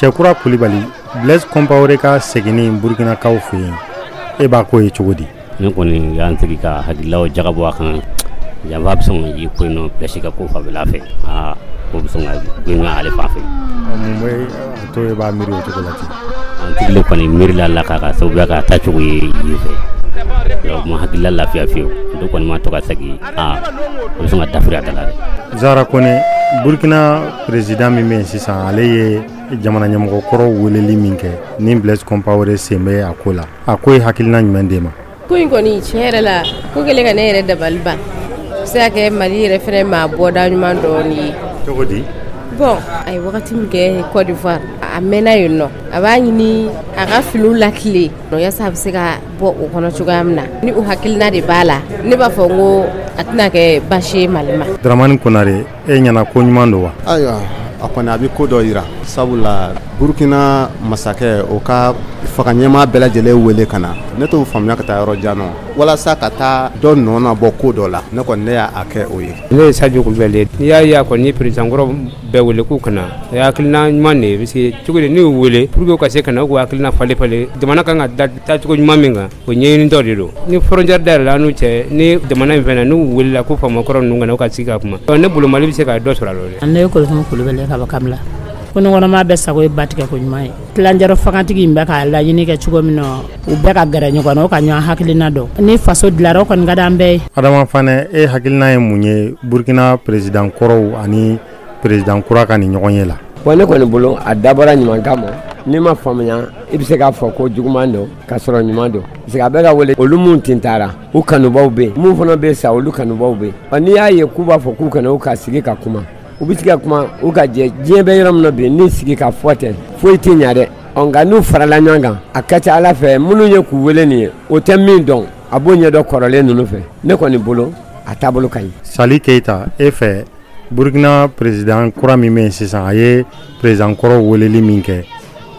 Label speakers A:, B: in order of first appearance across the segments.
A: Cɛkura Kulibali, Blaise Compaoré ka seginni Burkinakaw fɛ yen, e b'a ko ye cogo di?
B: Ne kɔni y'an sigi ka hakililaw jagabɔ a kan. Janfa bɛ sɔn k'i ko yen Blaise ka ko fanfɛla fɛ. Ko bɛ sɔn ka gɛn ale fan fɛ.
A: Mun bɛ a to e b'a miiri o cogo la ten?
B: An sigilen kɔni miirila la k'a ka sababuya ka taa cogo ye yen fɛ. Donc ma hakilila lafiya fiyewu. Donc kɔni ma to ka segin o bɛ sɔn ka dafiri a da la dɛ.
A: Zara Kone, Burkina président min bɛ yen sisan ale ye jamana ɲɛmɔgɔ kɔrɔ weleli min kɛ ni Blaise Compaoré sen bɛ a ko la. A ko ye hakilina jumɛn d'e ma?
C: Ko in kɔni tiɲɛ yɛrɛ la ko kɛlen ka ne yɛrɛ dabali ban. Se ka kɛ Mali yɛrɛ fɛnɛ ma bɔda ɲuman dɔɔni ye.
A: Cogo di?
C: Bon, a ye wagati min kɛ Côte d'Ivoire, a mɛnna yen nɔ. A b'a ɲini a ka filiw lakile yasa a bɛ se ka bɔ o kɔnɔ cogoya min na. Ni o hakilina de b'a la, ne b'a fɔ n ko a tɛna kɛ baasi ye Mali ma.
A: Dramani Konare, e ɲɛna ko ɲuman don wa?
D: Ayiwa, a kɔni a bɛ ko dɔ yira. Sabula Burkina masakɛ o ka faga ɲɛmaa bɛɛ lajɛlen wele ka na. Ne t'o faamuya ka taa yɔrɔ jan nɔ. Walasa ka taa dɔ nɔ bɔ ko dɔ la. Ne kɔni ne y'a kɛ o ye.
E: Ne ye Sadio Kulibali. N'i y'a ye a kɔni président kɔrɔ bɛɛ wele k'u kana. O ye hakilina ɲuman de ye parce que cogo di ne y'u wele pour que u ka se ka na u k'u hakilina falen falen. Jamana kan ka taa cogo ɲuman min kan o ɲɛɲinitɔ de don. Ni frontière dayɛlɛla an n'u cɛ ni jamana in fɛnɛ n'u welela ko faama kɔrɔ ninnu kana u ka sigi ka kuma. Ne bolo Mali bɛ se ka dɔ sɔrɔ a la.
F: Ne ye Kolofin Kulibali ka bɔ Kamila. Ko ne kɔnɔma bɛ sago ye ba tigɛ ko ɲuman ye. Tilanjɛrɛ fangantigi in bɛ k'a laɲini kɛ cogo min na u bɛɛ ka gɛrɛ ɲɔgɔn na o ka ɲɔgɔn hakilina dɔn. Ni faso dilara o kɔni ka d'an bɛɛ ye.
A: Adama Fane, e hakilina ye mun ye Burkina président kɔrɔw ani président kura ka ni ɲɔgɔn ye la?
G: Bon ne kɔni bolo a dabɔra ɲuman kama. N'i ma faamuya i bɛ se k'a fɔ ko juguman don ka sɔrɔ ɲuman don. Parce que a bɛ ka wele olu mun tintara u kanubaw bɛ yen mun fana bɛ sa olu kanubaw bɛ yen. N'i y'a ye k'u b'a fɔ k'u kana u ka sigi ka kuma. U bɛ se ka kuma u ka jɛ diɲɛ bɛ yɔrɔ min na bi ni sigi ka fɔ tɛ foyi tɛ ɲa dɛ. Nka n'u farala ɲɔgɔn kan a ka ca Ala fɛ minnu ye k'u wele nin ye o tɛ min dɔn a b'o ɲɛdɔn kɔrɔlen ninnu fɛ. Ne kɔni bolo a taabolo ka ɲi.
A: Sali Keita, e fɛ Burkina président kura min bɛ yen sisan a ye président kɔrɔ weleli min kɛ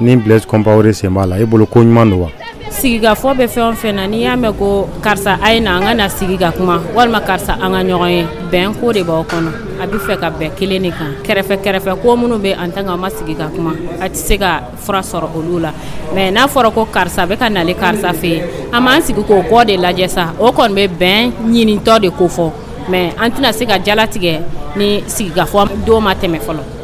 A: ni Blaise Compaoré sen b'a la e bolo ko ɲuman don wa?
H: Sigikafɔ bɛ fɛn o fɛn na n'i y'a mɛn ko karisa a ye na an ka na sigi ka kuma walima karisa an ka ɲɔgɔn ye bɛn ko de b'aw kɔnɔ a bɛ fɛ ka bɛn kelen de kan kɛrɛfɛ ko minnu bɛ an tanga ma sigi ka kuma a tɛ se ka fura sɔrɔ olu la mais n'a fɔra ko karisa bɛ ka nale karisa fɛ yen an b'an sigi k'o kɔ de lajɛ sa o kɔni bɛ bɛn ɲinitɔ de ko fɔ mais an tɛna se ka jalatigɛ ni sigikafɔ don ma tɛmɛ fɔlɔ.